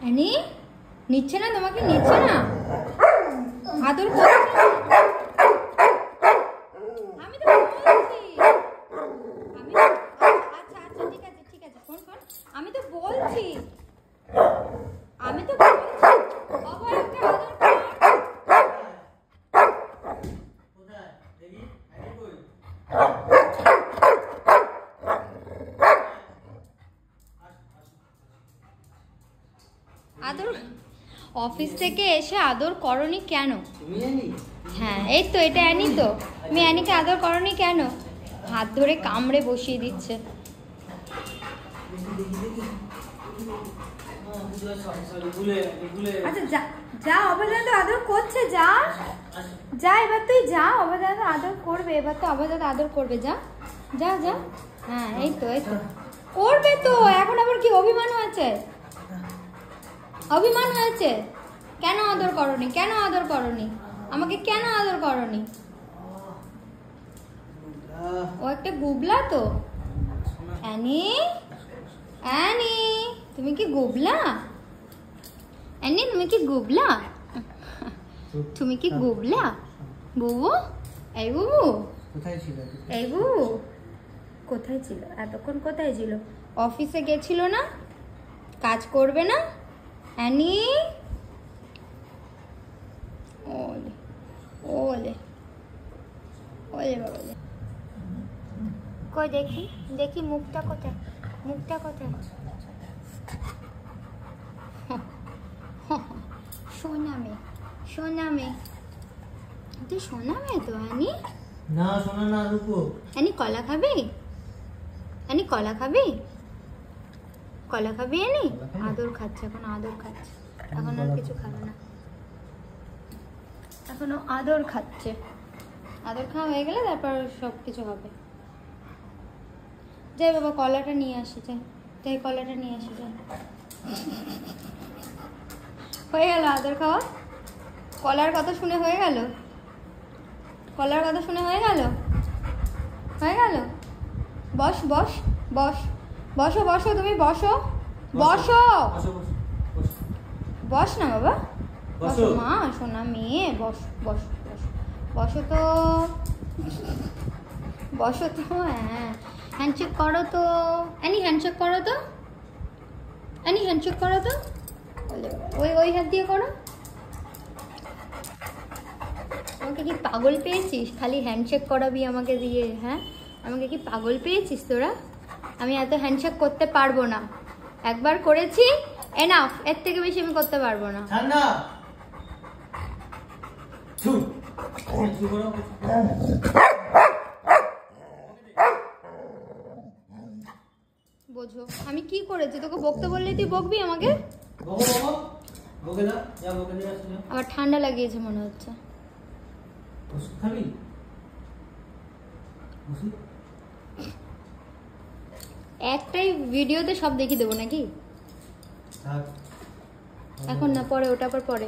Annie নিচ্ছে না, তোমাকে নিচ্ছে না, আদর করছে না। আমি তো বলছি, আচ্ছা আচ্ছা ঠিক আছে ঠিক আছে, ফোন ফোন, আমি তো বলছি অভয়কে আদর কর। আদর অফিস থেকে এসে আদর করনি কেন? হ্যাঁ এই তো এটা অ্যানি, তো তুমি অ্যানিকে আদর করনি কেন? হাত ধরে কামড়ে বসিয়ে দিচ্ছে। আচ্ছা যা যা, অভয় দাদা আদর করছে, যা যা, এবার তুই যা, অভয় দাদা আদর করবে, এবার তো অভয় দাদা আদর করবে, যা যা যা। হ্যাঁ এই তো করবে তো, এখন আবার কি অভিমান হয়েছে? অভিমান হয়েছে? কেন আদর করনি, কেন আদর করনি আমাকে, কেন আদর করনি? ও একটা গুবলা তো। অ্যানি অ্যানি তুমি কি গুবলা? অ্যানি তুমি কি গুবলা? তুমি কি গুবলা বুবু? এই বুবু কোথায় ছিল? এই বুবু কোথায় ছিল এতক্ষণ? কোথায় ছিল? অফিসে গেছিল না? কাজ করবে না? অ্যানি ওলে ওলে ওলে বাবা, কই দেখি দেখি মুখটা কোথায়, মুখটা কোথায়? সোনা মেয়ে, সোনা মেয়ে, তুই সোনা মেয়ে তো। অ্যানি না সোনা না, রূপো। অ্যানি কলা খাবি? অ্যানি কলা খাবি? কলা খাবি অ্যানি? আদর খাচ্ছে এখন, আদর খাচ্ছে এখন, আর কিছু খাবে না, এখনো আদর খাচ্ছে। আদর খাওয়া হয়ে গেলে তারপর সব কিছু হবে। যাই বাবা কলাটা নিয়ে আসি, যাই যাই কলাটা নিয়ে আসি, যাই। হয়ে গেল আদর খাওয়া? কলার কথা শুনে হয়ে গেল? কলার কথা শুনে হয়ে গেল? হয়ে গেল? বস বস বস, বসো বসো, তুমি বসো বসো, বস না বাবা, বসো মা, সোনা মেয়ে, বস বস বস, বসো তো, বসো তো। হ্যাঁ হ্যান্ডশেক করো তো অ্যানি, হ্যান্ডশেক করো তো অ্যানি, হ্যান্ডশেক করো তো, ওই ওই হাত দিয়ে করো। আমাকে কি পাগল পেয়েছিস? খালি হ্যান্ডশেক করাবি আমাকে দিয়ে? হ্যাঁ আমাকে কি পাগল পেয়েছিস তোরা? আমি এত হ্যান্ডশেক করতে পারবো না, একবার করেছি এনাফ, এর থেকে বেশি আমি করতে পারবো না। বোঝো আমি কি করেছি? তোকে বকতে বললে তুই বকবি আমাকে? আবার ঠান্ডা লাগিয়েছে মনে হচ্ছে। একটাই ভিডিওতে সব দেখিয়ে দেবো নাকি? এখন না, পরে, ওটা আবার পরে।